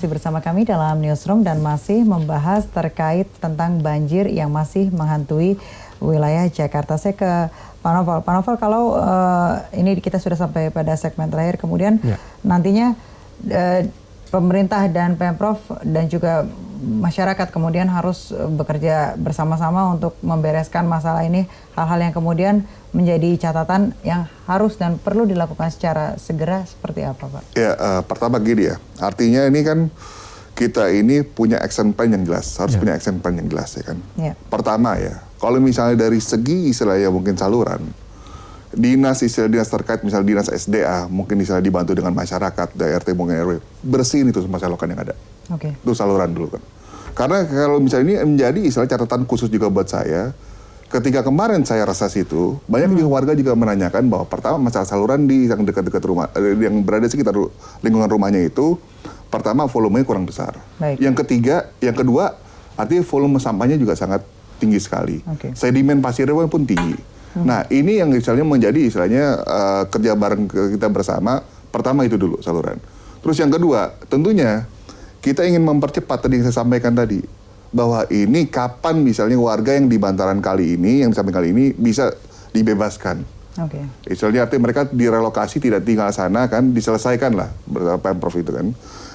masih bersama kami dalam Newsroom dan masih membahas terkait tentang banjir yang masih menghantui wilayah Jakarta. Saya ke Pak Novel. Pak Novel, kalau ini kita sudah sampai pada segmen terakhir, kemudian nantinya pemerintah dan Pemprov dan juga masyarakat kemudian harus bekerja bersama-sama untuk membereskan masalah ini, hal-hal yang kemudian menjadi catatan yang harus dan perlu dilakukan secara segera seperti apa, Pak? Ya, pertama gini ya, artinya ini kan kita ini punya action plan yang jelas, harus punya action plan yang jelas ya kan. Pertama ya, kalau misalnya dari segi istilahnya mungkin saluran, dinas terkait misalnya dinas SDA, mungkin misalnya dibantu dengan masyarakat, DRT mungkin RW, bersihin itu semua selokan yang ada. Itu saluran dulu kan. Karena kalau misalnya ini menjadi istilah catatan khusus juga buat saya, ketika kemarin saya reses itu, banyak juga warga juga menanyakan bahwa pertama masalah saluran di yang dekat-dekat rumah, yang berada sekitar lingkungan rumahnya itu, pertama volumenya kurang besar. Yang kedua, artinya volume sampahnya juga sangat tinggi sekali. Sedimen pasirnya pun tinggi. Nah ini yang misalnya menjadi istilahnya kerja bareng kita bersama, pertama itu dulu saluran. Terus yang kedua, tentunya kita ingin mempercepat tadi yang saya sampaikan tadi, bahwa ini kapan misalnya warga yang di bantaran kali ini, yang di samping kali ini bisa dibebaskan. Misalnya artinya mereka direlokasi, tidak tinggal sana kan, diselesaikan lah Pemprov itu kan.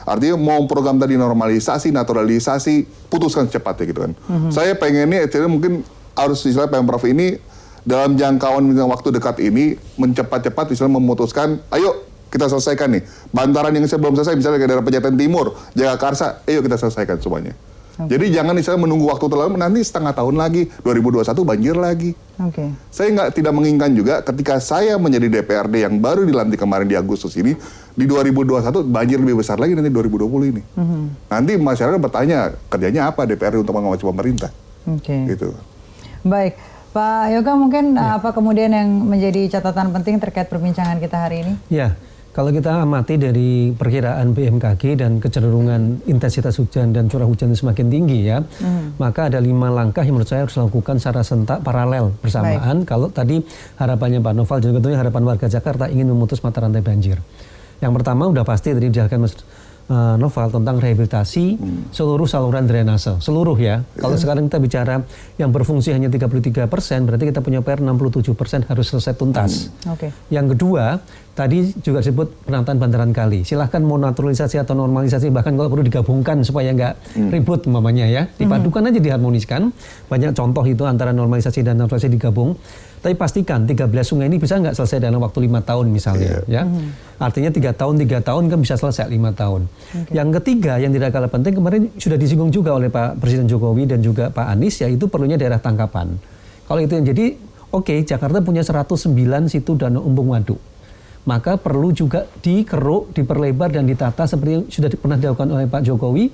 Artinya mau program tadi normalisasi, naturalisasi, putuskan secepatnya gitu kan. Saya pengennya mungkin harus istilah Pemprov ini dalam jangkauan waktu dekat ini mencepat-cepat misalnya memutuskan, ayo kita selesaikan nih. Bantaran yang sebelum selesai misalnya kayak daerah Pejaten Timur, Jagakarsa, ayo kita selesaikan semuanya. Jadi jangan misalnya menunggu waktu terlalu, nanti setengah tahun lagi, 2021 banjir lagi. Saya tidak menginginkan juga ketika saya menjadi DPRD yang baru dilantik kemarin di Agustus ini, di 2021 banjir lebih besar lagi nanti 2020 ini. Nanti masyarakat bertanya, kerjanya apa DPRD untuk mengawasi pemerintah? Gitu. Baik. Pak Yoga, mungkin apa kemudian yang menjadi catatan penting terkait perbincangan kita hari ini? Ya, kalau kita amati dari perkiraan BMKG dan kecenderungan intensitas hujan dan curah hujan semakin tinggi ya, maka ada 5 langkah yang menurut saya harus dilakukan secara sentak paralel bersamaan. Kalau tadi harapannya Pak Novel dan tentunya harapan warga Jakarta ingin memutus mata rantai banjir. Yang pertama udah pasti tadi dijelaskan Mas Novel tentang rehabilitasi seluruh saluran drainase, seluruh ya. Kalau sekarang kita bicara yang berfungsi hanya 33%, berarti kita punya PR 67% harus selesai tuntas. Yang kedua, tadi juga disebut penataan bantaran kali. Silahkan mau naturalisasi atau normalisasi, bahkan kalau perlu digabungkan supaya nggak ribut umpamanya ya. Dipadukan aja, diharmoniskan. Banyak contoh itu antara normalisasi dan naturalisasi digabung. Tapi pastikan 13 sungai ini bisa nggak selesai dalam waktu 5 tahun misalnya ya. Artinya 3 tahun kan bisa selesai 5 tahun. Yang ketiga yang tidak kalah penting kemarin sudah disinggung juga oleh Pak Presiden Jokowi dan juga Pak Anies, yaitu perlunya daerah tangkapan. Kalau itu yang jadi Jakarta punya 109 situ danau embung waduk. Maka perlu juga dikeruk, diperlebar dan ditata seperti yang sudah pernah dilakukan oleh Pak Jokowi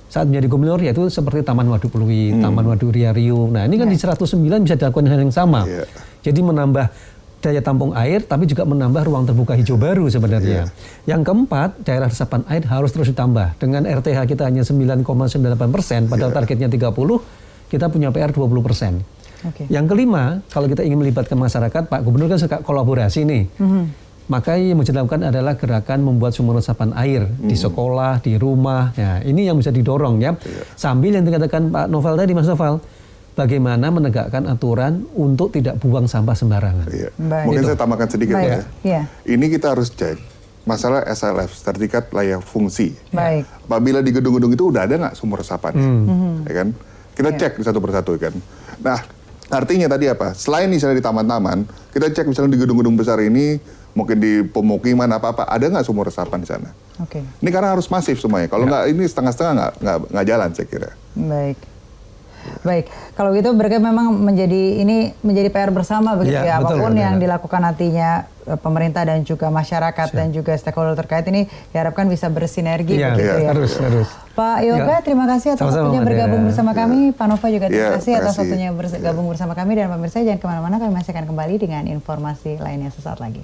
saat menjadi gubernur, yaitu seperti Taman Waduk Pluit, Taman Waduk Riau. Nah ini kan di 109 bisa dilakukan hal yang sama. Jadi menambah daya tampung air, tapi juga menambah ruang terbuka hijau baru sebenarnya. Yang keempat, daerah resapan air harus terus ditambah. Dengan RTH kita hanya 9,98%, padahal targetnya 30, kita punya PR 20%. Yang kelima, kalau kita ingin melibatkan masyarakat, Pak Gubernur kan suka kolaborasi nih. Maka yang bisa dilakukan adalah gerakan membuat sumur resapan air di sekolah, di rumah. Nah, ini yang bisa didorong ya. Sambil yang dikatakan Pak Novel tadi, Mas Novel, bagaimana menegakkan aturan untuk tidak buang sampah sembarangan. Mungkin saya tambahkan sedikit ya. Ini kita harus cek masalah SLF, sertifikat layak fungsi. Apabila di gedung-gedung itu udah ada nggak sumur resapannya, ya kan? Kita cek satu persatu kan. Nah, artinya tadi apa? Selain misalnya di taman-taman, kita cek misalnya di gedung-gedung besar ini, mungkin di pemukiman apa-apa, ada nggak sumur resapan di sana? Ini karena harus masif semuanya. Kalau nggak ini setengah-setengah nggak jalan saya kira. Baik, kalau gitu berarti memang menjadi PR bersama begitu ya, apapun yang dilakukan nantinya pemerintah dan juga masyarakat dan juga stakeholder terkait ini diharapkan bisa bersinergi begitu ya. Harus. Pak Yoga, terima kasih atas waktunya bergabung bersama kami. Pak Nova juga terima kasih atas waktunya bergabung bersama kami, dan pemirsa jangan kemana-mana, kami masih akan kembali dengan informasi lainnya sesaat lagi.